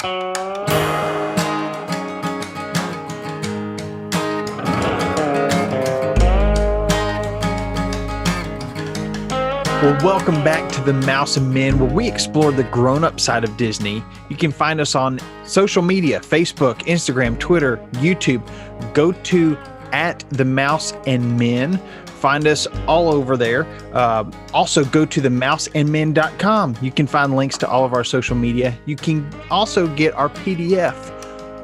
Well, welcome back to the Mouse and Men, where we explore the grown-up side of Disney. You can find us on social media, Facebook, Instagram, Twitter, YouTube. Go to @the_Mouse_and_Men. Find us all over there. Also, go to themouseandmen.com. You can find links to all of our social media. You can also get our PDF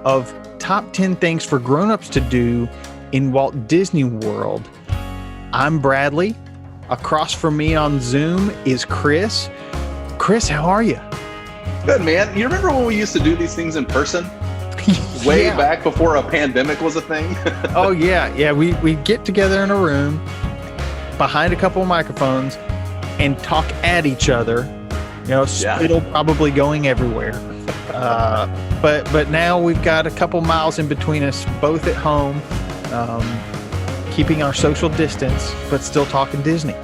of top 10 things for grown-ups to do in Walt Disney World. I'm Bradley. Across from me on Zoom is Chris. Chris, how are you? Good, man. You remember when we used to do these things in person? Way back before a pandemic was a thing? Oh, yeah. Yeah, we'd get together in a room behind a couple of microphones and talk at each other. You know, spittle probably going everywhere. But now we've got a couple miles in between us, both at home. Keeping our social distance, but still talking Disney.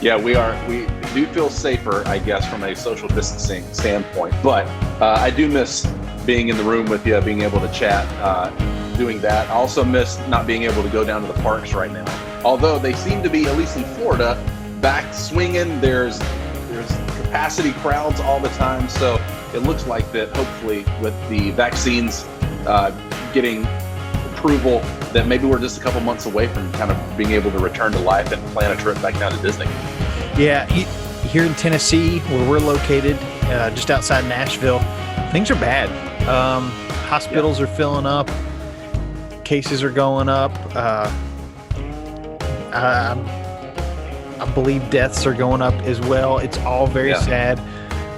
Yeah, we are. We do feel safer, I guess, from a social distancing standpoint. But I do miss being in the room with you, being able to chat, doing that. I also miss not being able to go down to the parks right now. Although they seem to be, at least in Florida, back swinging. There's capacity crowds all the time. So it looks like that, hopefully, with the vaccines getting approval, that maybe we're just a couple months away from kind of being able to return to life and plan a trip back down to Disney. Yeah, here in Tennessee, where we're located, just outside Nashville, things are bad. Hospitals are filling up, cases are going up. I believe deaths are going up as well. It's all very sad,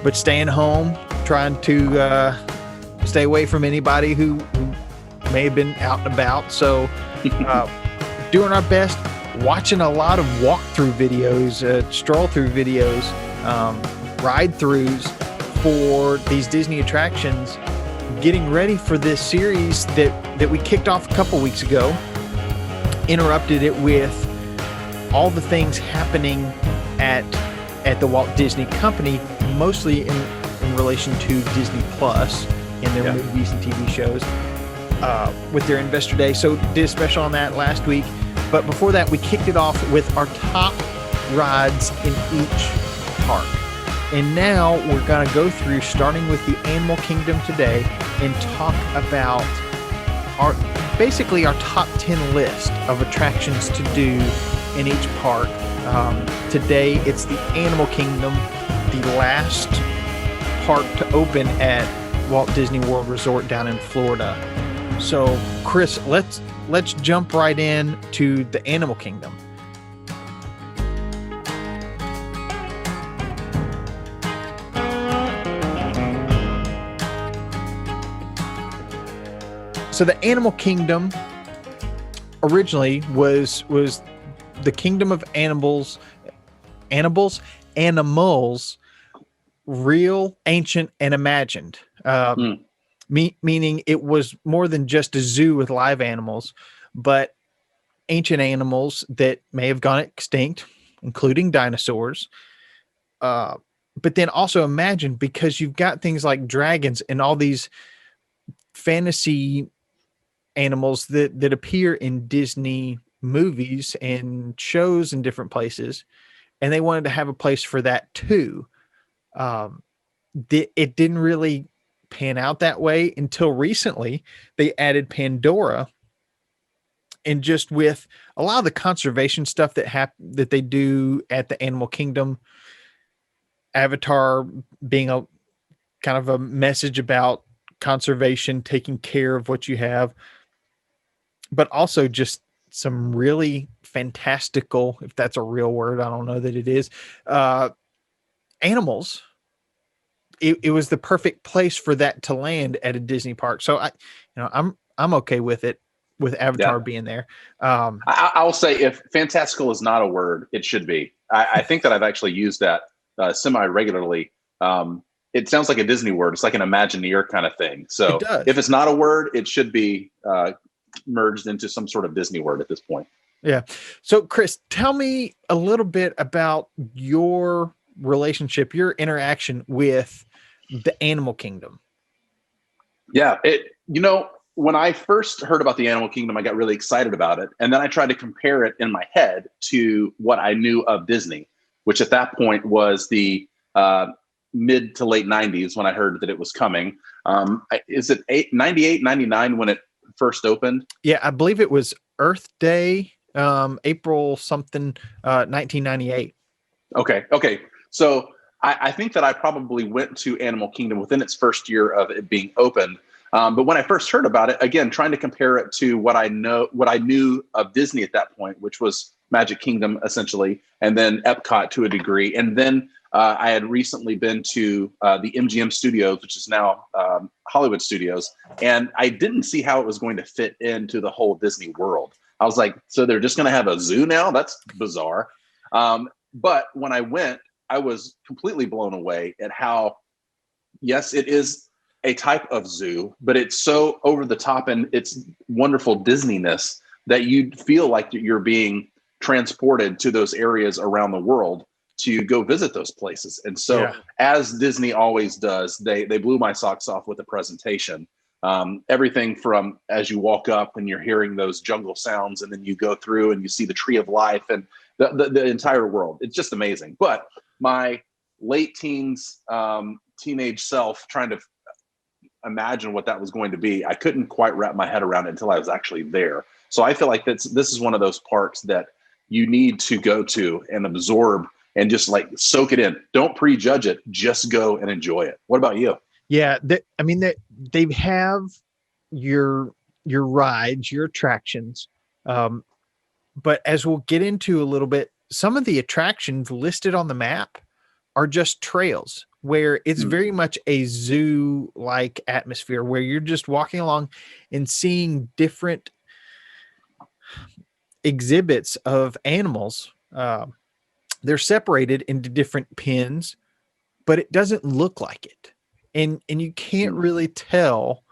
but staying home, trying to stay away from anybody who may have been out and about. So doing our best, watching a lot of walkthrough videos, stroll through videos, ride throughs for these Disney attractions, getting ready for this series that we kicked off a couple weeks ago, interrupted it with all the things happening at the Walt Disney Company, mostly in relation to Disney Plus and their movies and TV shows. With their Investor Day. So did a special on that last week. But before that, we kicked it off with our top rides in each park. And now we're going to go through, starting with the Animal Kingdom today, and talk about our top 10 list of attractions to do in each park. Today, it's the Animal Kingdom, the last park to open at Walt Disney World Resort down in Florida. So, Chris, let's jump right in to the Animal Kingdom. So, the Animal Kingdom originally was the kingdom of animals, real, ancient, and imagined. Meaning it was more than just a zoo with live animals, but ancient animals that may have gone extinct, including dinosaurs. But then also imagine, because you've got things like dragons and all these fantasy animals that appear in Disney movies and shows in different places, and they wanted to have a place for that too. It didn't really pan out that way until recently. They added Pandora, and just with a lot of the conservation stuff that they do at the Animal Kingdom, Avatar being a kind of a message about conservation, taking care of what you have, but also just some really fantastical, if that's a real word, I don't know that it is, animals. It was the perfect place for that to land at a Disney park. So I'm okay with it, with Avatar being there. I'll say, if fantastical is not a word, it should be. I think that I've actually used that semi-regularly. It sounds like a Disney word. It's like an Imagineer kind of thing. So if it's not a word, it should be merged into some sort of Disney word at this point. Yeah. So Chris, tell me a little bit about your relationship, your interaction with the Animal Kingdom. Yeah, when I first heard about the Animal Kingdom, I got really excited about it, and then I tried to compare it in my head to what I knew of Disney, which at that point was the mid to late '90s when I heard that it was coming. Is it 98, 99 when it first opened? Yeah, I believe it was Earth Day, April something, 1998. Okay. So I think that I probably went to Animal Kingdom within its first year of it being opened. But when I first heard about it, again, trying to compare it to what I knew of Disney at that point, which was Magic Kingdom essentially, and then Epcot to a degree, and then I had recently been to the MGM Studios, which is now Hollywood Studios, and I didn't see how it was going to fit into the whole Disney world. I was like, so they're just going to have a zoo now? That's bizarre. But when I went, I was completely blown away at how, yes, it is a type of zoo, but it's so over the top and it's wonderful Disneyness that you feel like you're being transported to those areas around the world to go visit those places. And so, as Disney always does, they blew my socks off with the presentation. Everything from as you walk up and you're hearing those jungle sounds, and then you go through and you see the Tree of Life and the entire world. It's just amazing. But my late teens, teenage self trying to imagine what that was going to be, I couldn't quite wrap my head around it until I was actually there. So I feel like this is one of those parks that you need to go to and absorb and just like soak it in. Don't prejudge it. Just go and enjoy it. What about you? Yeah, they have your rides, your attractions, but as we'll get into a little bit, some of the attractions listed on the map are just trails where it's very much a zoo-like atmosphere where you're just walking along and seeing different exhibits of animals. They're separated into different pens, but it doesn't look like it. And you can't really tell,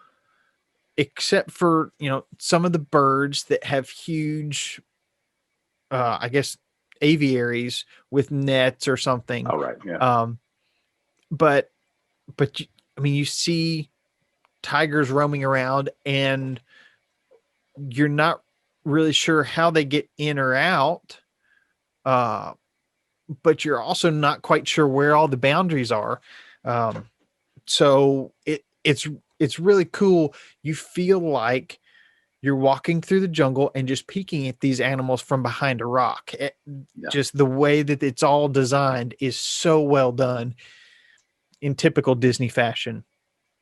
except for, some of the birds that have huge, I guess, aviaries with nets or something. Oh, right. Yeah. But you see tigers roaming around and you're not really sure how they get in or out. But you're also not quite sure where all the boundaries are. So it's really cool. You feel like you're walking through the jungle and just peeking at these animals from behind a rock. Just the way that it's all designed is so well done in typical Disney fashion.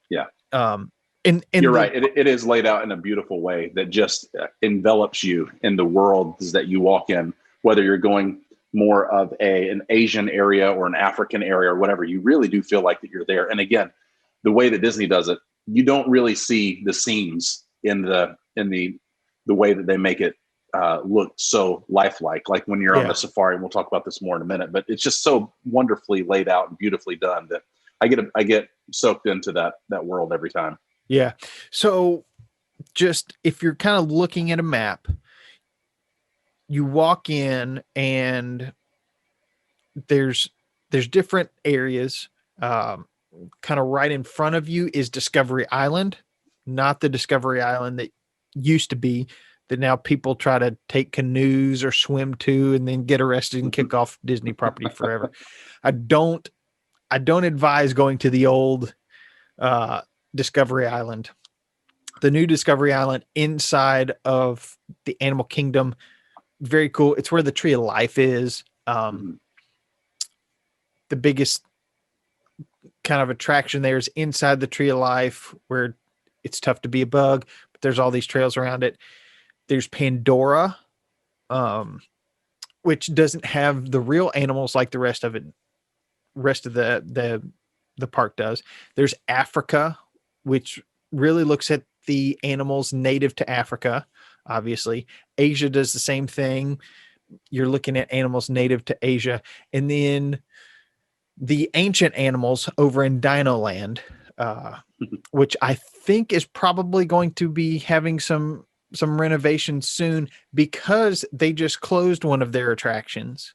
Yeah. And you're right. It is laid out in a beautiful way that just envelops you in the worlds that you walk in, whether you're going more of an Asian area or an African area or whatever. You really do feel like that you're there. And again, the way that Disney does it, you don't really see the seams in the way that they make it look so lifelike. Like when you're on the safari, and we'll talk about this more in a minute, but it's just so wonderfully laid out and beautifully done that I get soaked into that world every time. Yeah. So just if you're kind of looking at a map, you walk in and there's different areas. Kind of right in front of you is Discovery Island, not the Discovery Island that used to be, that now people try to take canoes or swim to and then get arrested and kick off Disney property forever. I don't advise going to the old Discovery Island. The new Discovery Island inside of the Animal Kingdom, very cool. It's where the Tree of Life is. The biggest kind of attraction there is inside the Tree of Life, where it's tough to be a bug, but there's all these trails around it. There's Pandora, which doesn't have the real animals like the rest of the park does. There's Africa, which really looks at the animals native to Africa. Obviously, Asia does the same thing. You're looking at animals native to Asia. And then the ancient animals over in Dino Land, which I think is probably going to be having some renovations soon because they just closed one of their attractions.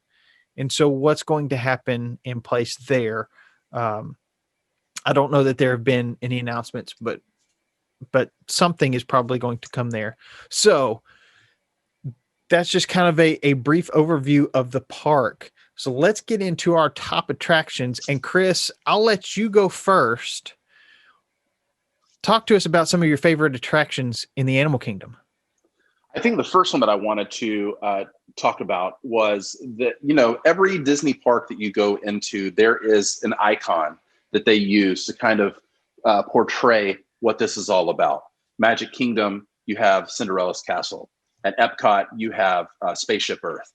And so what's going to happen in place there? I don't know that there have been any announcements, but but something is probably going to come there. So that's just kind of a brief overview of the park. So let's get into our top attractions. And Chris, I'll let you go first. Talk to us about some of your favorite attractions in the Animal Kingdom. I think the first one that I wanted to talk about was that, every Disney park that you go into, there is an icon that they use to kind of portray what this is all about. Magic Kingdom, you have Cinderella's Castle. At Epcot, you have Spaceship Earth.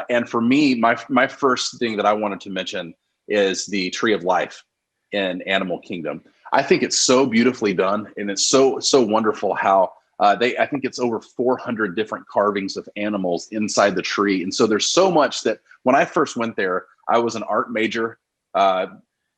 And for me, my first thing that I wanted to mention is the Tree of Life in Animal Kingdom. I think it's so beautifully done, and it's so wonderful how I think it's over 400 different carvings of animals inside the tree. And so there's so much that when I first went there, I was an art major.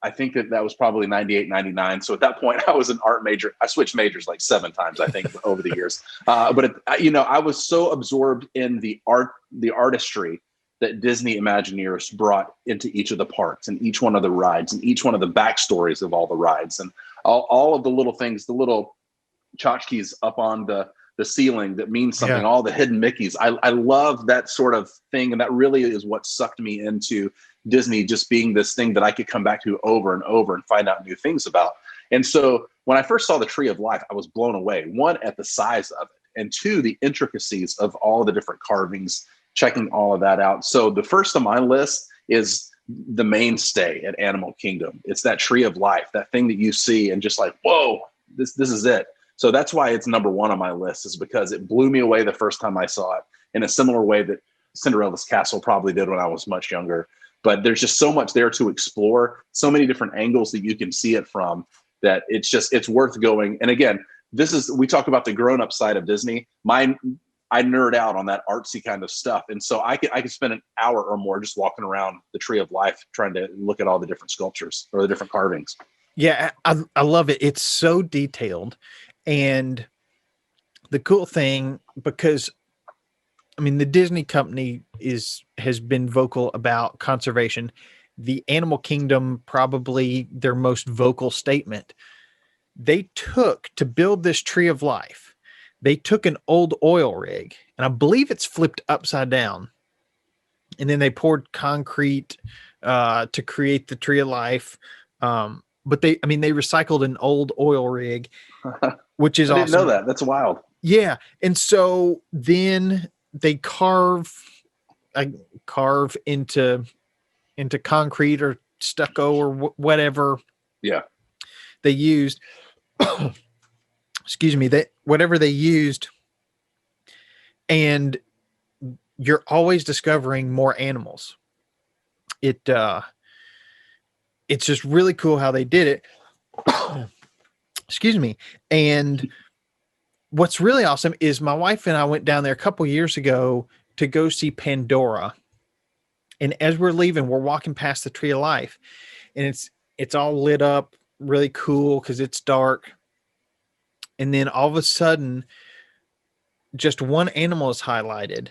I think that was probably 98, 99. So at that point, I was an art major. I switched majors like 7 times, I think, over the years. But I was so absorbed in the artistry that Disney Imagineers brought into each of the parks and each one of the rides and each one of the backstories of all the rides and all of the little things, the little tchotchkes up on the ceiling that means something, all the hidden Mickeys. I love that sort of thing. And that really is what sucked me into Disney, just being this thing that I could come back to over and over and find out new things about. And so when I first saw the Tree of Life, I was blown away. 1, at the size of it, and 2, the intricacies of all the different carvings, checking all of that out. So the first on my list is the mainstay at Animal Kingdom. It's that Tree of Life, that thing that you see and just like, whoa, this is it. So that's why it's number 1 on my list, is because it blew me away the first time I saw it, in a similar way that Cinderella's Castle probably did when I was much younger. But there's just so much there to explore, so many different angles that you can see it from, that it's worth going. And again, we talk about the grown-up side of Disney. I nerd out on that artsy kind of stuff. And so I could spend an hour or more just walking around the Tree of Life, trying to look at all the different sculptures or the different carvings. Yeah, I love it. It's so detailed. And the cool thing, because the Disney company has been vocal about conservation. The Animal Kingdom, probably their most vocal statement. They took, to build this Tree of Life, they took an old oil rig, and I believe it's flipped upside down. And then they poured concrete to create the Tree of Life. But they recycled an old oil rig, which is awesome. I didn't know that. That's wild. Yeah. And so then they carve into concrete or stucco or whatever. Yeah. They used, excuse me, whatever they used. And you're always discovering more animals. It's just really cool how they did it. Excuse me. And what's really awesome is my wife and I went down there a couple years ago to go see Pandora. And as we're leaving, we're walking past the Tree of Life, and it's all lit up really cool because it's dark. And then all of a sudden, just one animal is highlighted.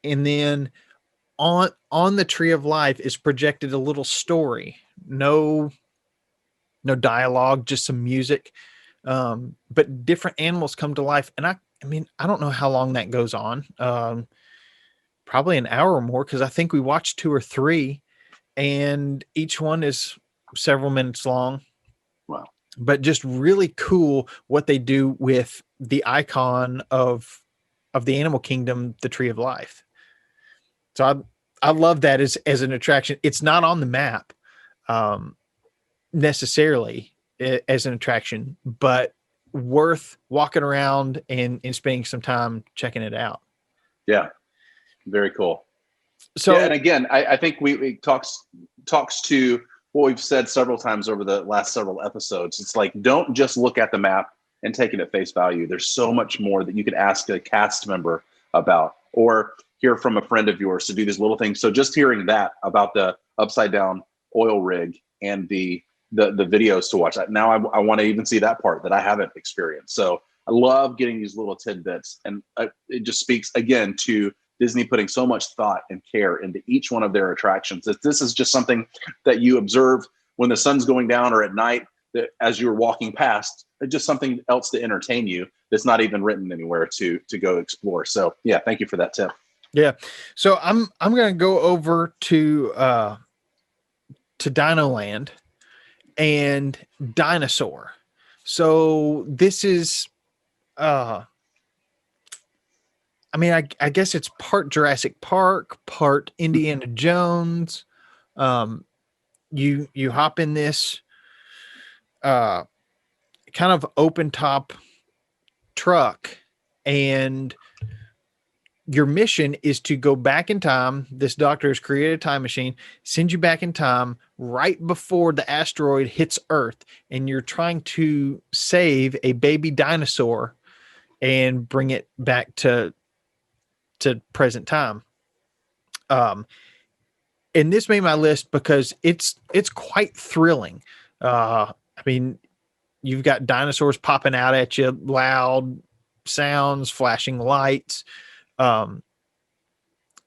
And then on the Tree of Life is projected a little story. No dialogue, just some music. But different animals come to life. And I don't know how long that goes on. Probably an hour or more, because I think we watched 2 or 3, and each one is several minutes long. Wow. But just really cool what they do with the icon of the Animal Kingdom, the Tree of Life. So I love that as an attraction. It's not on the map necessarily as an attraction, but worth walking around and spending some time checking it out. Yeah. Very cool. So, and again, I think we talks to what we've said several times over the last several episodes. It's like, don't just look at the map and take it at face value. There's so much more that you could ask a cast member about, or hear from a friend of yours to do these little things. So just hearing that about the upside down oil rig and the videos to watch, now I want to even see that part that I haven't experienced. So I love getting these little tidbits, and it just speaks again to Disney putting so much thought and care into each one of their attractions. That this is just something that you observe when the sun's going down or at night. as you're walking past, just something else to entertain you that's not even written anywhere to go explore. So yeah, thank you for that tip. Yeah. So I'm going to go over to Dino Land and Dinosaur. So this is I mean, I guess it's part Jurassic Park, part Indiana Jones. You hop in this kind of open top truck, and your mission is to go back in time. This doctor has created a time machine, send you back in time right before the asteroid hits Earth, and you're trying to save a baby dinosaur and bring it back to present time. And this made my list because it's quite thrilling. I mean, you've got dinosaurs popping out at you, loud sounds, flashing lights.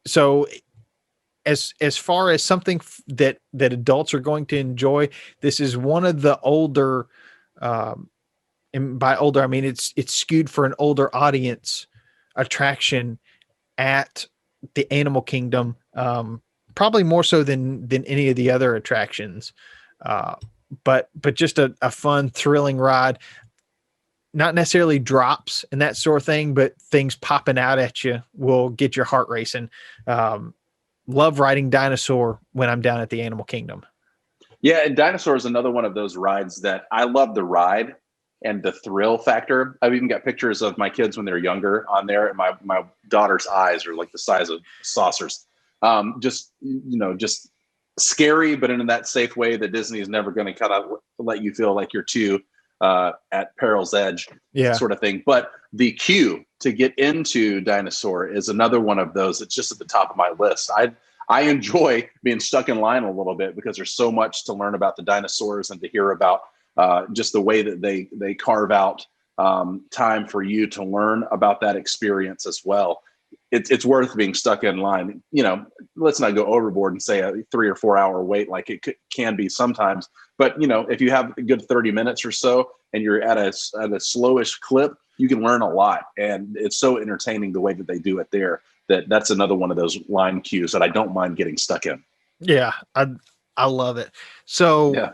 So as far as something that adults are going to enjoy, this is one of the older, and by older I mean it's skewed for an older audience attraction at the Animal Kingdom, probably more so than any of the other attractions. But just a fun, thrilling ride. Not necessarily drops and that sort of thing, but things popping out at you will get your heart racing. Love riding Dinosaur when I'm down at the Animal Kingdom. Yeah, and Dinosaur is another one of those rides that I love the ride and the thrill factor. I've even got pictures of my kids when they're younger on there, and my daughter's eyes are like the size of saucers. Just scary, but in that safe way that Disney is never going to kind of let you feel like you're too at peril's edge, sort of thing. But the queue to get into Dinosaur is another one of those that's just at the top of my list. I enjoy being stuck in line a little bit because there's so much to learn about the dinosaurs and to hear about just the way that they carve out time for you to learn about that experience as well. It's worth being stuck in line. Let's not go overboard and say a 3 or 4 hour wait like it can be sometimes. But if you have a good 30 minutes or so and you're at a slowish clip, you can learn a lot. And it's so entertaining the way that they do it there. That's another one of those line queues that I don't mind getting stuck in. Yeah, I love it. So, yeah.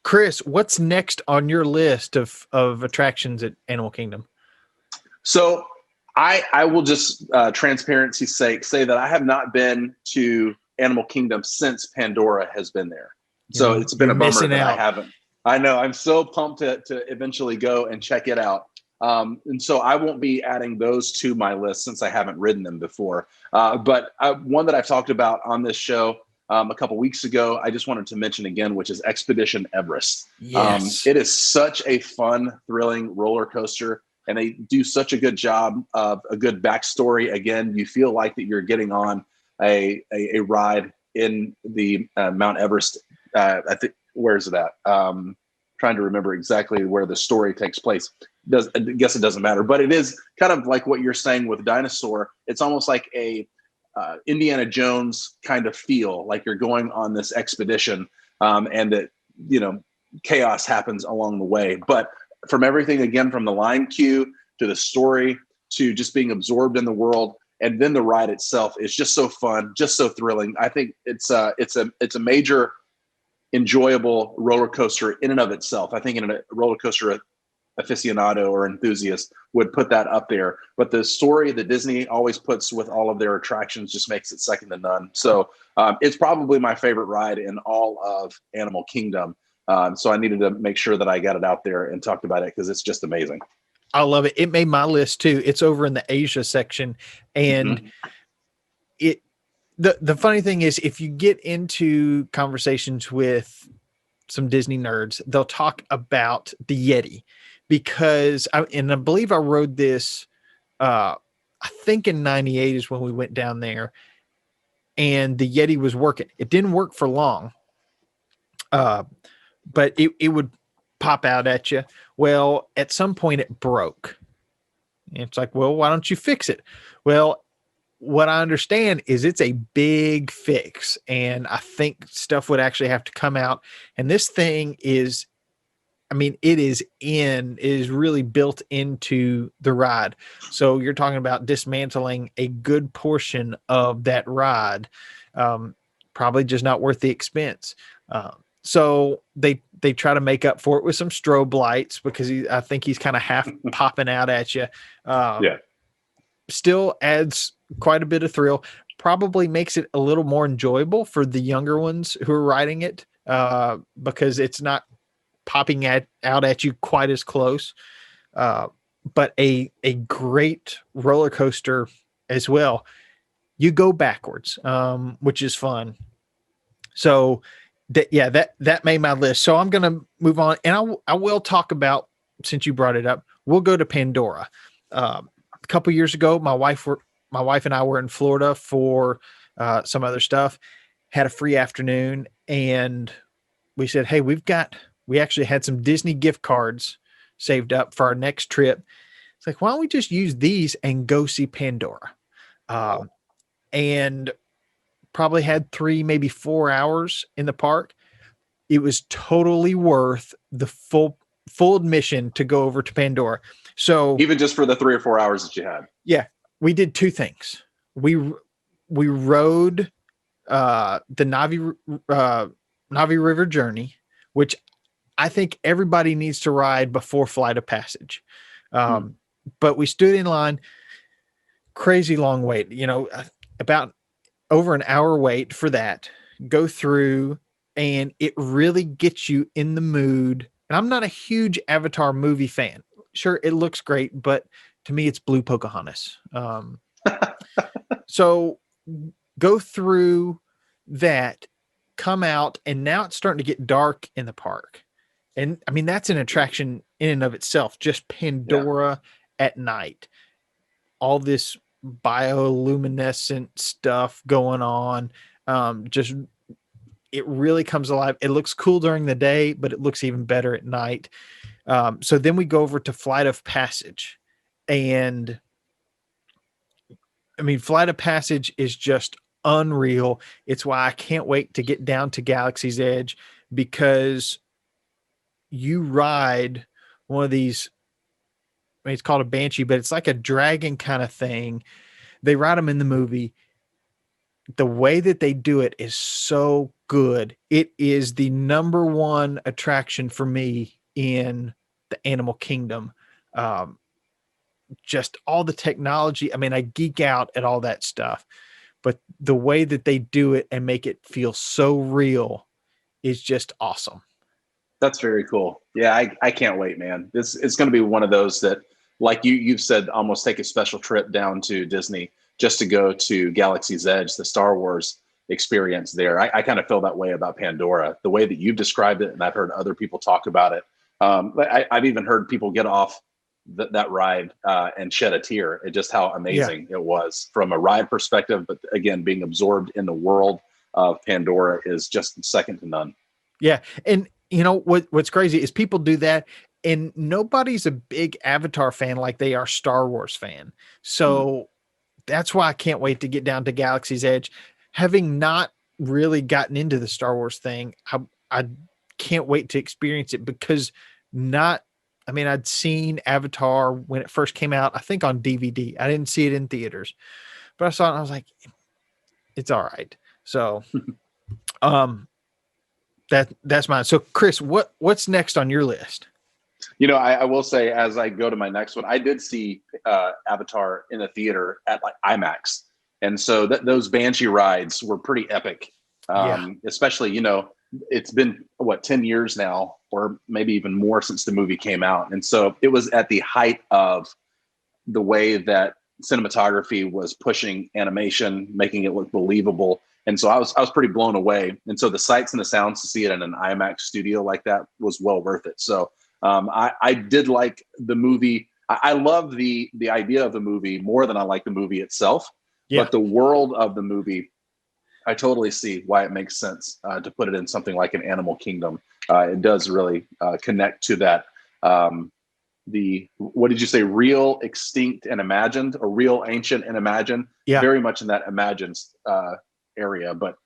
Chris, what's next on your list of attractions at Animal Kingdom? So I will just transparency's sake say that I have not been to Animal Kingdom since Pandora has been there. So it's been a bummer that I haven't. I know. I'm so pumped to eventually go and check it out. And so I won't be adding those to my list since I haven't ridden them before. But one that I've talked about on this show a couple weeks ago, I just wanted to mention again, which is Expedition Everest. Yes. It is such a fun, thrilling roller coaster. And they do such a good job of a good backstory. Again, you feel like that you're getting on a ride in the Mount Everest. I think, where is it at? Trying to remember exactly where the story takes place. I guess it doesn't matter, but it is kind of like what you're saying with Dinosaur. It's almost like a Indiana Jones kind of feel, like you're going on this expedition, and that chaos happens along the way. But from everything, again, from the line queue to the story to just being absorbed in the world, and then the ride itself is just so fun, just so thrilling. I think it's a major enjoyable roller coaster in and of itself. I think in a roller coaster aficionado or enthusiast would put that up there. But the story that Disney always puts with all of their attractions just makes it second to none. So it's probably my favorite ride in all of Animal Kingdom. So I needed to make sure that I got it out there and talked about it because it's just amazing. I love it. It made my list too. It's over in the Asia section. And the funny thing is, if you get into conversations with some Disney nerds, they'll talk about the Yeti because I believe I rode this, I think in 98 is when we went down there, and the Yeti was working. It didn't work for long. But it would pop out at you. Well, at some point it broke. And it's like, well, why don't you fix it? Well, what I understand is it's a big fix. And I think stuff would actually have to come out. And this thing is, I mean, it is really built into the ride. So you're talking about dismantling a good portion of that ride. Probably just not worth the expense. So they try to make up for it with some strobe lights because I think he's kind of half popping out at you. Yeah. Still adds quite a bit of thrill. Probably makes it a little more enjoyable for the younger ones who are riding it because it's not popping out at you quite as close. But a great roller coaster as well. You go backwards, which is fun. So that made my list. So I'm going to move on, and I will talk about, since you brought it up, we'll go to Pandora. A couple years ago, my wife and I were in Florida for some other stuff, had a free afternoon, and we said, hey, we actually had some Disney gift cards saved up for our next trip. It's like, why don't we just use these and go see Pandora? And probably had 3, maybe 4 hours in the park. It was totally worth the full admission to go over to Pandora. So even just for the 3 or 4 hours that you had. Yeah, we did 2 things. We rode the Navi River Journey, which I think everybody needs to ride before Flight of Passage. But we stood in line, crazy long wait, about over an hour wait for that, go through, and it really gets you in the mood. And I'm not a huge Avatar movie fan. Sure, it looks great, but to me, it's Blue Pocahontas. So go through that, come out, and now it's starting to get dark in the park. And I mean, that's an attraction in and of itself, just Pandora at night. All this bioluminescent stuff going on. Just, it really comes alive. It looks cool during the day, but it looks even better at night. So then we go over to Flight of Passage, and I mean, Flight of Passage is just unreal. It's why I can't wait to get down to Galaxy's Edge, because you ride one of these, I mean, it's called a Banshee, but it's like a dragon kind of thing. They ride them in the movie. The way that they do it is so good. It is the number one attraction for me in the animal kingdom. Just all the technology. I mean, I geek out at all that stuff, but the way that they do it and make it feel so real is just awesome. That's very cool. Yeah, I can't wait, man. It's going to be one of those that, like you've said, almost take a special trip down to Disney just to go to Galaxy's Edge, the Star Wars experience there. I kind of feel that way about Pandora, the way that you've described it, and I've heard other people talk about it. I've even heard people get off that ride and shed a tear at just how amazing it was from a ride perspective. But again, being absorbed in the world of Pandora is just second to none. Yeah. And what's crazy is people do that, and nobody's a big Avatar fan like they are Star Wars fan. So that's why I can't wait to get down to Galaxy's Edge. Having not really gotten into the Star Wars thing, I can't wait to experience it, because I'd seen Avatar when it first came out, I think on DVD. I didn't see it in theaters, but I saw it and I was like, it's all right. So, that's mine. So Chris, what's next on your list? I will say, as I go to my next one, I did see Avatar in a theater at like IMAX. And so those Banshee rides were pretty epic. Especially, it's been 10 years now, or maybe even more, since the movie came out. And so it was at the height of the way that cinematography was pushing animation, making it look believable. And so I was pretty blown away. And so the sights and the sounds to see it in an IMAX studio like that was well worth it. So I did like the movie. I love the idea of the movie more than I like the movie itself. But the world of the movie, I totally see why it makes sense to put it in something like an Animal Kingdom. It does really connect to that. What did you say? Real, extinct, and imagined, or real, ancient, and imagined. Yeah. Very much in that imagined area, but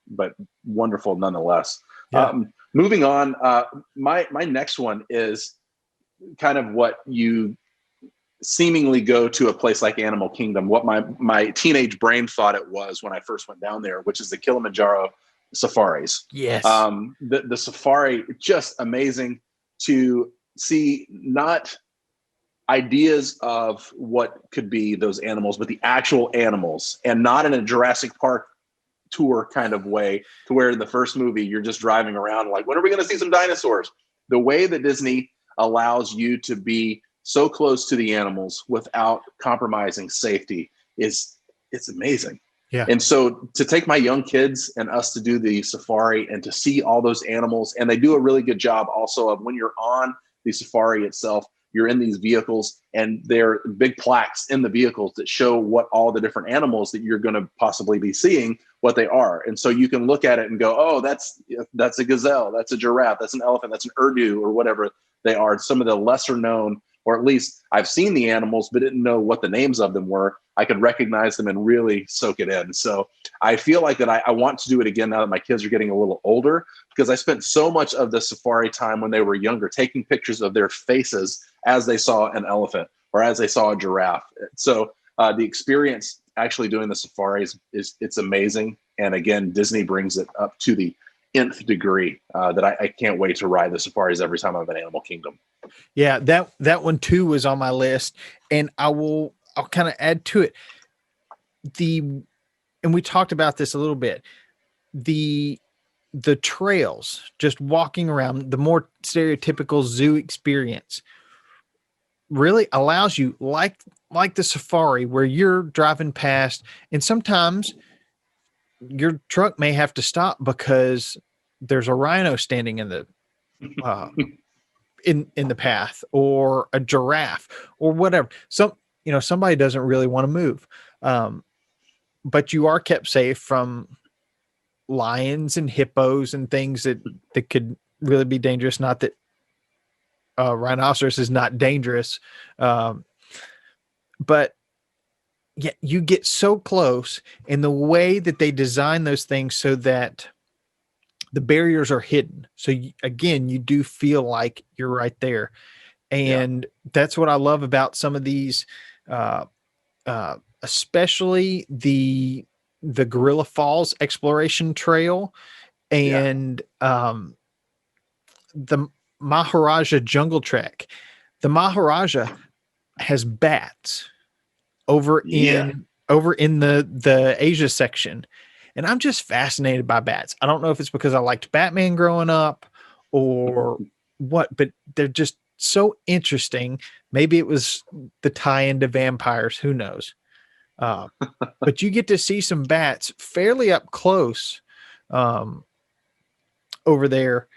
wonderful nonetheless. Yeah. Moving on, my next one is kind of what you seemingly go to a place like Animal Kingdom, what my teenage brain thought it was when I first went down there, which is the Kilimanjaro safaris. Yes. The safari, just amazing to see, not ideas of what could be those animals, but the actual animals, and not in a Jurassic Park tour kind of way, to where in the first movie you're just driving around like, when are we going to see some dinosaurs? The way that Disney allows you to be so close to the animals without compromising safety it's amazing. Yeah. And so to take my young kids and us to do the safari and to see all those animals, and they do a really good job also of, when you're on the safari itself, you're in these vehicles and there are big plaques in the vehicles that show what all the different animals that you're going to possibly be seeing, what they are. And so you can look at it and go, oh, that's a gazelle, that's a giraffe, that's an elephant, that's an urdu, or whatever they are. Some of the lesser known, or at least I've seen the animals but didn't know what the names of them were. I could recognize them and really soak it in. So I feel like that I want to do it again now that my kids are getting a little older, because I spent so much of the safari time when they were younger taking pictures of their faces as they saw an elephant or as they saw a giraffe. So the experience actually doing the safaris it's amazing. And again, Disney brings it up to the nth degree that I can't wait to ride the safaris every time I'm at Animal Kingdom. Yeah, that one too was on my list, and I'll kind of add to it. And we talked about this a little bit. The trails, just walking around, the more stereotypical zoo experience really allows you, like the safari, where you're driving past, and sometimes your truck may have to stop because there's a rhino standing in the in the path, or a giraffe, or whatever. Somebody doesn't really want to move, but you are kept safe from lions and hippos and things that could really be dangerous. Not that rhinoceros is not dangerous, but yeah, you get so close, and the way that they design those things so that the barriers are hidden. So again, you do feel like you're right there. And that's what I love about some of these, especially the Gorilla Falls Exploration Trail and the Maharaja Jungle Trek. The Maharaja has bats over in the Asia section. And I'm just fascinated by bats. I don't know if it's because I liked Batman growing up or what, but they're just so interesting. Maybe it was the tie-in to vampires. Who knows? But you get to see some bats fairly up close over there.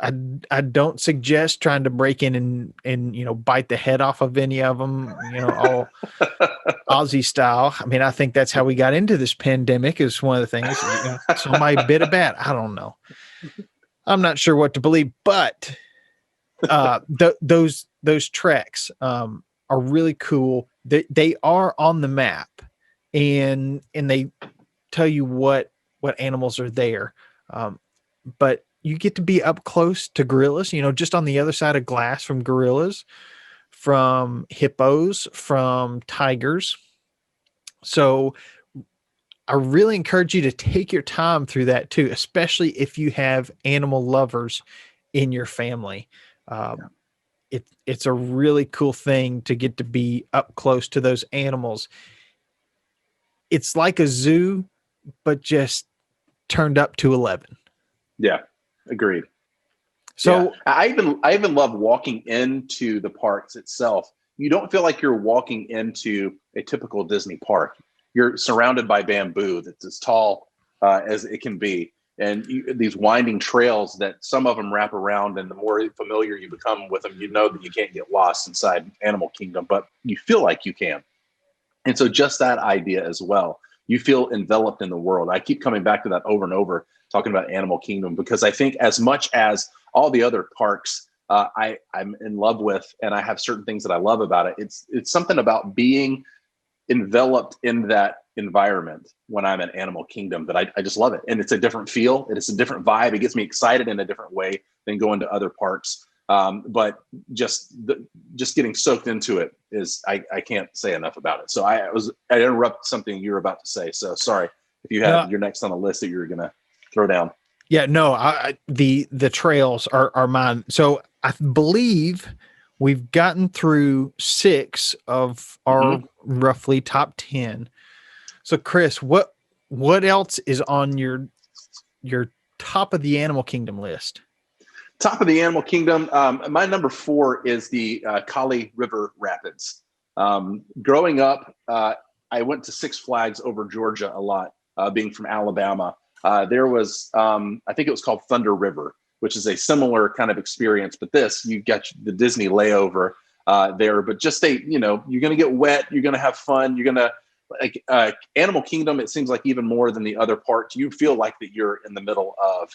I don't suggest trying to break in and bite the head off of any of them, all Aussie style. I mean, I think that's how we got into this pandemic, is one of the things. Somebody bit a bat. I don't know. I'm not sure what to believe, but those treks are really cool. They are on the map, and they tell you what animals are there. But you get to be up close to gorillas, just on the other side of glass from gorillas, from hippos, from tigers. So I really encourage you to take your time through that too, especially if you have animal lovers in your family. It's a really cool thing to get to be up close to those animals. It's like a zoo, but just turned up to 11. Yeah. Agreed. So I even love walking into the parks itself. You don't feel like you're walking into a typical Disney park. You're surrounded by bamboo that's as tall as it can be, and these winding trails that some of them wrap around. And the more familiar you become with them, you know that you can't get lost inside Animal Kingdom, but you feel like you can. And so just that idea as well, you feel enveloped in the world. I keep coming back to that over and over, talking about Animal Kingdom, because I think as much as all the other parks I'm in love with, and I have certain things that I love about it, it's something about being enveloped in that environment when I'm in Animal Kingdom that I just love it. And it's a different feel. It's a different vibe. It gets me excited in a different way than going to other parks. But just getting soaked into it is, I can't say enough about it. So I interrupted something you were about to say. So sorry if you had your next on the list that you were going to throw down. Yeah, no, the trails are mine. So I believe we've gotten through 6 of our roughly top 10. So Chris, what else is on your top of the Animal Kingdom list? Top of the Animal Kingdom. My number 4 is the Kali River Rapids. Growing up, I went to Six Flags over Georgia a lot, being from Alabama. There was, I think it was called Thunder River, which is a similar kind of experience. But this, you get the Disney layover there. But just you're going to get wet. You're going to have fun. You're going to, Animal Kingdom, it seems like even more than the other parks, you feel like that you're in the middle of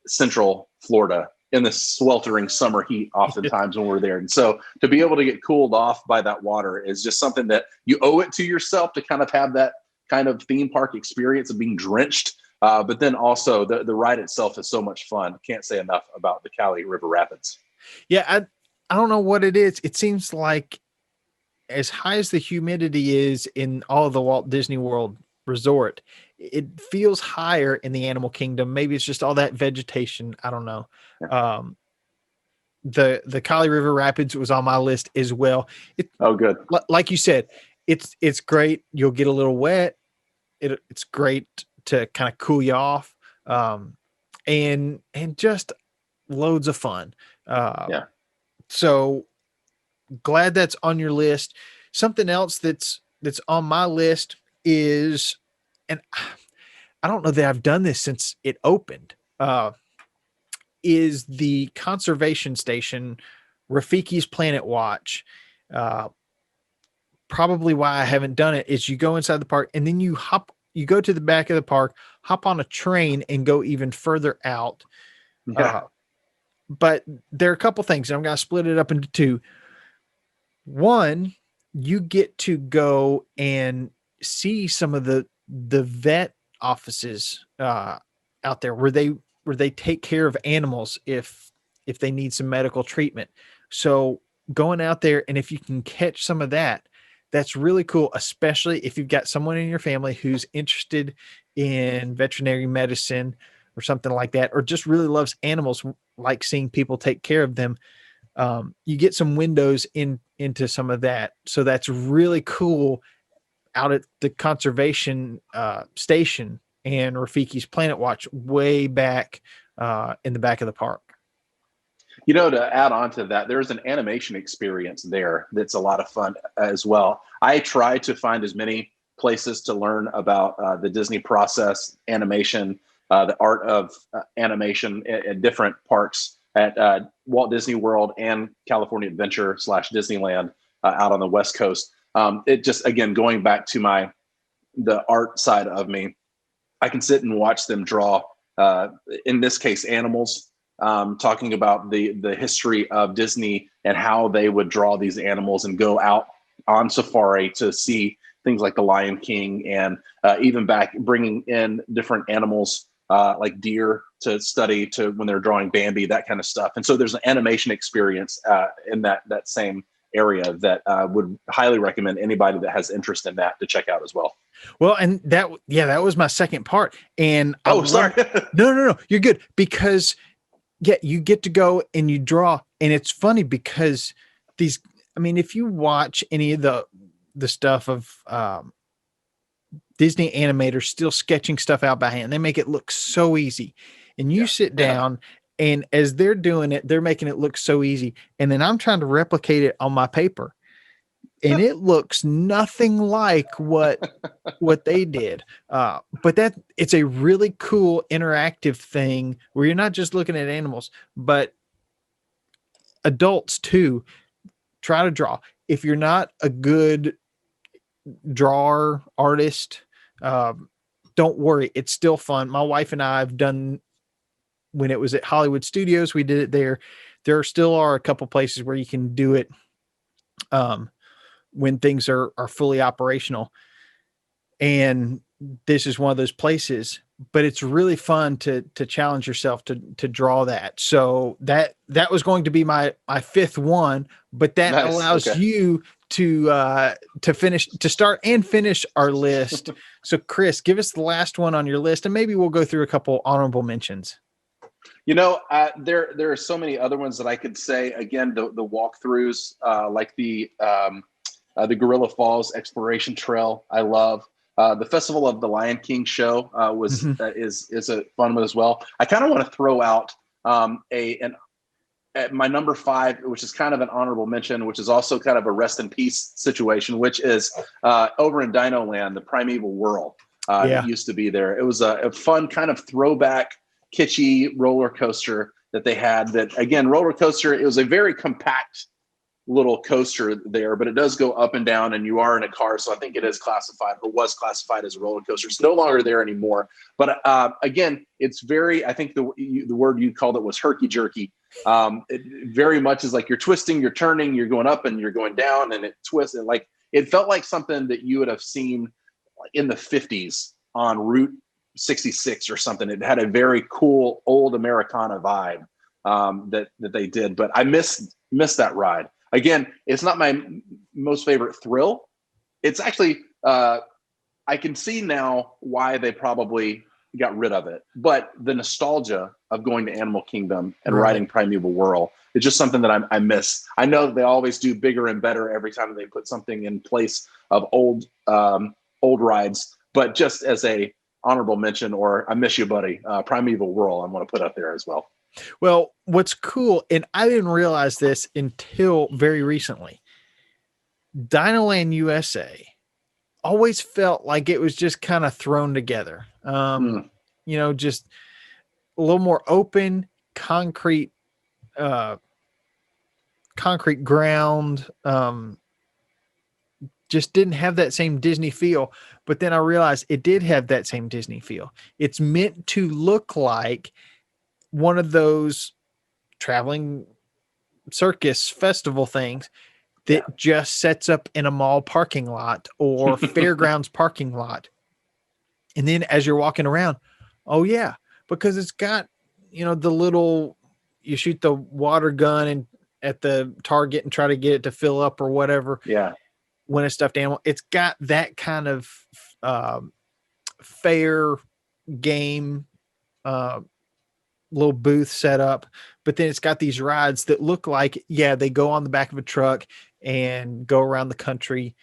Central Florida in the sweltering summer heat oftentimes when we're there. And so to be able to get cooled off by that water is just something that you owe it to yourself to kind of have that kind of theme park experience of being drenched. But then also the ride itself is so much fun. Can't say enough about the Kali River Rapids. Yeah, I don't know what it is. It seems like as high as the humidity is in all of the Walt Disney World Resort, it feels higher in the Animal Kingdom. Maybe it's just all that vegetation. I don't know. Yeah. The Kali River Rapids was on my list as well. Good. Like you said, it's great. You'll get a little wet. It's great to kind of cool you off. And just loads of fun. So glad that's on your list. Something else that's on my list is, and I don't know that I've done this since it opened, is the conservation station, Rafiki's Planet Watch. Probably why I haven't done it is you go inside the park and then you go to the back of the park, hop on a train and go even further out. Yeah. But there are a couple things, and I'm going to split it up into 2. One, you get to go and see some of the vet offices out there where they take care of animals if they need some medical treatment. So going out there, and if you can catch some of that, that's really cool, especially if you've got someone in your family who's interested in veterinary medicine or something like that, or just really loves animals, like seeing people take care of them. You get some windows into some of that. So that's really cool out at the conservation station and Rafiki's Planet Watch way back in the back of the park. To add on to that, there's an animation experience there that's a lot of fun as well. I try to find as many places to learn about the Disney process, animation, the art of animation at different parks at Walt Disney World and California Adventure / Disneyland out on the West Coast. It just, again, going back to the art side of me, I can sit and watch them draw, in this case, animals, talking about the history of Disney and how they would draw these animals and go out on safari to see things like the Lion King, and even back bringing in different animals like deer to study to when they're drawing Bambi, that kind of stuff. And so there's an animation experience in that same area that would highly recommend anybody that has interest in that to check out as well. Well, and that was my second part. And sorry. No, you're good, because you get to go and you draw, and it's funny because if you watch any of the stuff of Disney animators still sketching stuff out by hand, they make it look so easy. And you sit down, and as they're doing it, they're making it look so easy. And then I'm trying to replicate it on my paper, and it looks nothing like what they did. But it's a really cool interactive thing where you're not just looking at animals, but adults too. Try to draw. If you're not a good drawer, artist, don't worry. It's still fun. My wife and I have done, when it was at Hollywood Studios, we did it there. There still are a couple places where you can do it when things are fully operational. And this is one of those places, but it's really fun to challenge yourself to draw that. So that was going to be my fifth one, but that Nice. allows Okay. you to start and finish our list. So Chris, give us the last one on your list, and maybe we'll go through a couple honorable mentions. There are so many other ones that I could say. Again, the walkthroughs, like the Gorilla Falls Exploration Trail, I love. The Festival of the Lion King show is a fun one as well. I kind of want to throw out my number 5, which is kind of an honorable mention, which is also kind of a rest in peace situation, which is over in Dino Land, the Primeval Whirl that used to be there. It was a fun kind of throwback, kitschy roller coaster that they had. That again, roller coaster. It was a very compact little coaster there, but it does go up and down, and you are in a car, so I think it is classified, or was classified, as a roller coaster. It's no longer there anymore. But again, it's very. I think the word you called it was herky jerky. It very much is like you're twisting, you're turning, you're going up, and you're going down, and it twists. And like it felt like something that you would have seen like in the 50s on Route 66 or something. It had a very cool old Americana vibe that they did, but I missed that ride. Again, it's not my most favorite thrill. It's actually I can see now why they probably got rid of it, but the nostalgia of going to Animal Kingdom and riding Primeval Whirl is just something that I miss. I know that they always do bigger and better every time they put something in place of old rides, but just as a honorable mention, or I miss you, buddy, Primeval Whirl, I'm going to put up there as well. Well, what's cool, and I didn't realize this until very recently, Dinoland USA always felt like it was just kind of thrown together. Just a little more open, concrete ground. Just didn't have that same Disney feel. But then I realized it did have that same Disney feel. It's meant to look like one of those traveling circus festival things that just sets up in a mall parking lot or fairgrounds parking lot. And then as you're walking around, because it's got, the little, you shoot the water gun and at the target and try to get it to fill up or whatever. Yeah. When a stuffed animal, it's got that kind of fair game, little booth set up, but then it's got these rides that look like, they go on the back of a truck and go around the country.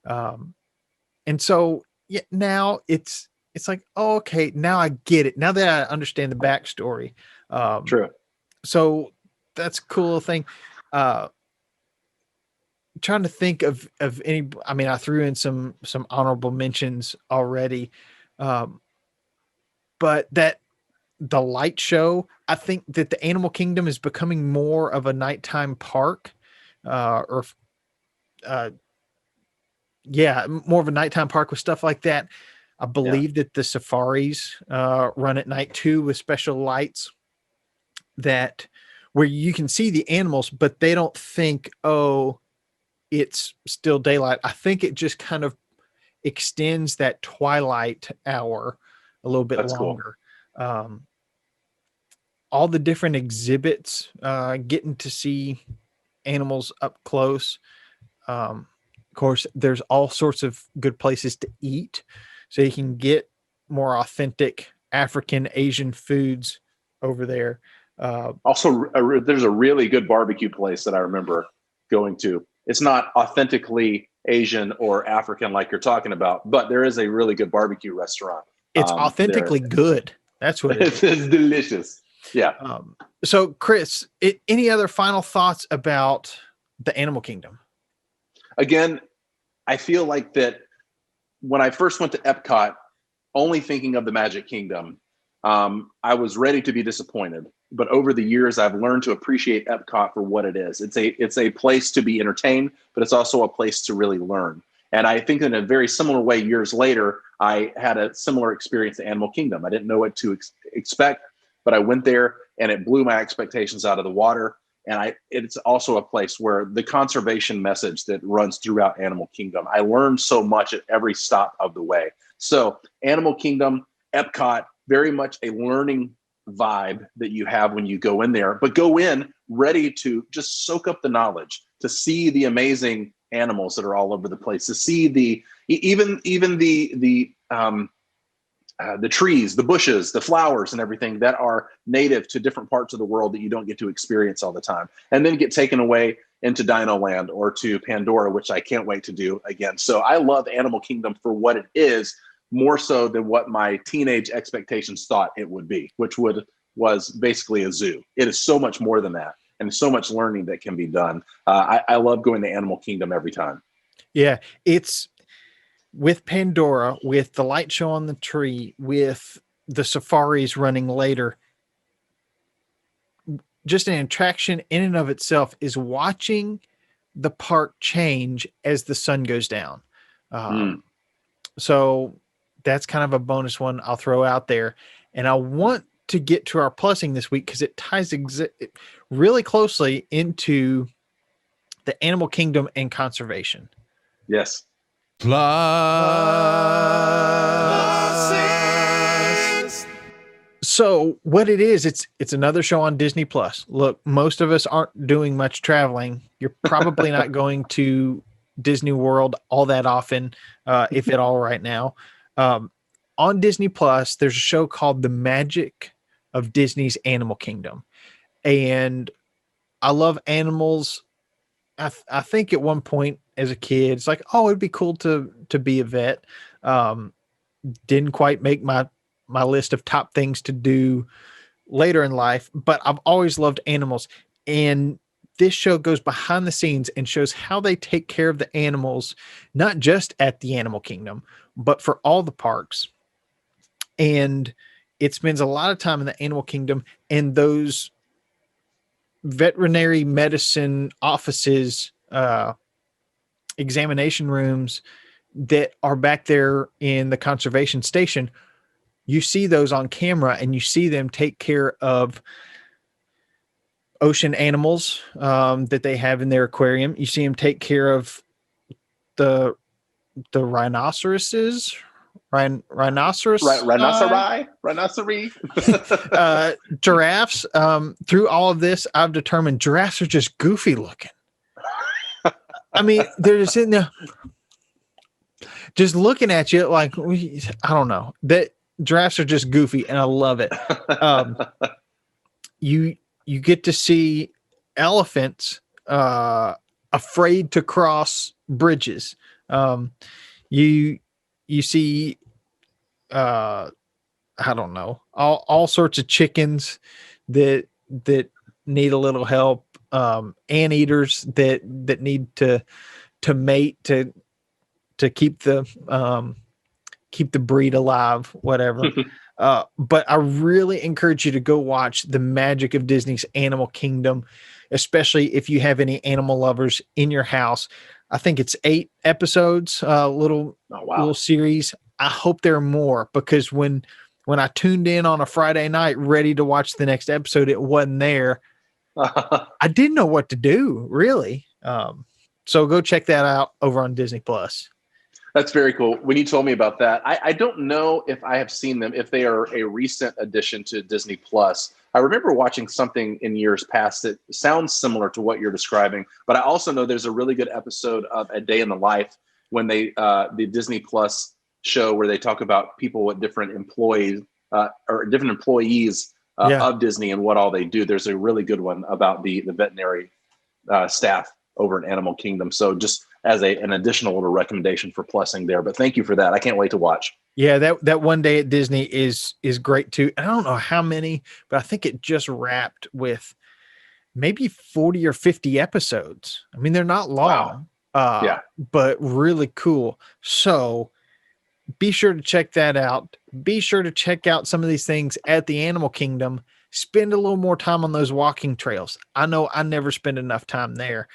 And so now it's like, oh, okay, now I get it. Now that I understand the backstory. True. So that's a cool thing. Trying to think of any, I mean, I threw in some honorable mentions already. But the light show, I think that the Animal Kingdom is becoming more of a nighttime park, more of a nighttime park with stuff like that. I believe that the safaris run at night too, with special lights that where you can see the animals, but they don't think, oh, it's still daylight. I think it just kind of extends that twilight hour a little bit longer. Cool. All the different exhibits, getting to see animals up close. Of course, there's all sorts of good places to eat, so you can get more authentic African, Asian foods over there. Also, there's a really good barbecue place that I remember going to. It's not authentically Asian or African like you're talking about, but there is a really good barbecue restaurant. It's authentically good. That's what it is. It's delicious. Yeah. So Chris, any other final thoughts about the Animal Kingdom? Again, I feel like that when I first went to Epcot, only thinking of the Magic Kingdom, I was ready to be disappointed. But over the years, I've learned to appreciate Epcot for what it is. It's a place to be entertained, but it's also a place to really learn. And I think in a very similar way, years later, I had a similar experience at Animal Kingdom. I didn't know what to expect, but I went there and it blew my expectations out of the water. And it's also a place where the conservation message that runs throughout Animal Kingdom. I learned so much at every stop of the way. So Animal Kingdom, Epcot, very much a learning vibe that you have when you go in there, but go in ready to just soak up the knowledge, to see the amazing animals that are all over the place, to see the trees, the bushes, the flowers, and everything that are native to different parts of the world that you don't get to experience all the time, and then get taken away into Dino Land or to Pandora, which I can't wait to do again. So I love Animal Kingdom for what it is, more so than what my teenage expectations thought it would be, which was basically a zoo. It is so much more than that, and so much learning that can be done. I love going to Animal Kingdom every time. Yeah, it's with Pandora, with the light show on the tree, with the safaris running later. Just an attraction in and of itself is watching the park change as the sun goes down. So that's kind of a bonus one I'll throw out there. And I want to get to our plussing this week because it ties really closely into the Animal Kingdom and conservation. Yes. Plus. So what it is, it's another show on Disney Plus. Look, most of us aren't doing much traveling. You're probably not going to Disney World all that often, if at all right now. On Disney Plus, there's a show called The Magic of Disney's Animal Kingdom. And I love animals. I think at one point as a kid, it's like, oh, it'd be cool to be a vet. Didn't quite make my list of top things to do later in life, but I've always loved animals. And this show goes behind the scenes and shows how they take care of the animals, not just at the Animal Kingdom, but for all the parks. And it spends a lot of time in the Animal Kingdom, and those veterinary medicine offices, examination rooms that are back there in the conservation station, you see those on camera, and you see them take care of ocean animals that they have in their aquarium. You see them take care of the rhinoceroses, rhinoceri, giraffes. Through all of this, I've determined giraffes are just goofy looking. I mean, they're just sitting there, just looking at you like, I don't know, that giraffes are just goofy, and I love it. You get to see elephants afraid to cross bridges. You see, I don't know, all sorts of chickens that need a little help. Anteaters that need to mate to keep the breed alive, whatever. But I really encourage you to go watch The Magic of Disney's Animal Kingdom, especially if you have any animal lovers in your house. I think it's 8 episodes, little series. I hope there are more, because when I tuned in on a Friday night ready to watch the next episode, it wasn't there. I didn't know what to do, really. So go check that out over on Disney Plus. That's very cool. When you told me about that, I don't know if I have seen them, if they are a recent addition to Disney Plus. I remember watching something in years past that sounds similar to what you're describing, but I also know there's a really good episode of A Day in the Life when they, the Disney Plus show where they talk about people with different employees or different employees of Disney and what all they do. There's a really good one about the veterinary staff over in Animal Kingdom. So just as an additional little recommendation for plussing there, but thank you for that. I can't wait to watch. Yeah, that One Day at Disney is great too. And I don't know how many, but I think it just wrapped with maybe 40 or 50 episodes. I mean, they're not long, but really cool. So be sure to check that out. Be sure to check out some of these things at the Animal Kingdom. Spend a little more time on those walking trails. I know I never spend enough time there.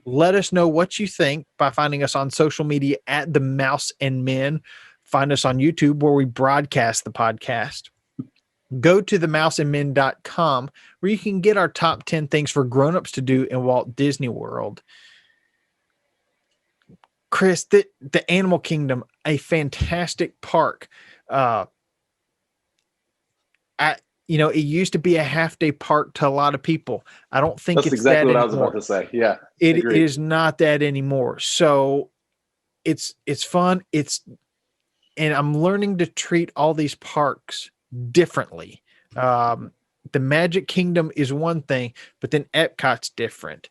Let us know what you think by finding us on social media at The Mouse and Men. Find us on YouTube where we broadcast the podcast. go to themouseandmen.com where you can get our top 10 things for grown-ups to do in Walt Disney World. Chris, the Animal Kingdom, a fantastic park. It used to be a half-day park to a lot of people. I don't think that's it's exactly that what anymore. I was about to say. Yeah, it is not that anymore. So it's fun. And I'm learning to treat all these parks differently. The Magic Kingdom is one thing, but then Epcot's different.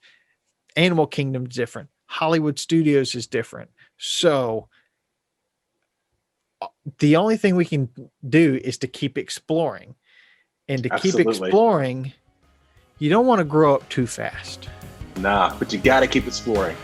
Animal Kingdom's different. Hollywood Studios is different. So the only thing we can do is to keep exploring. And to keep exploring, you don't want to grow up too fast. Nah, but you got to keep exploring.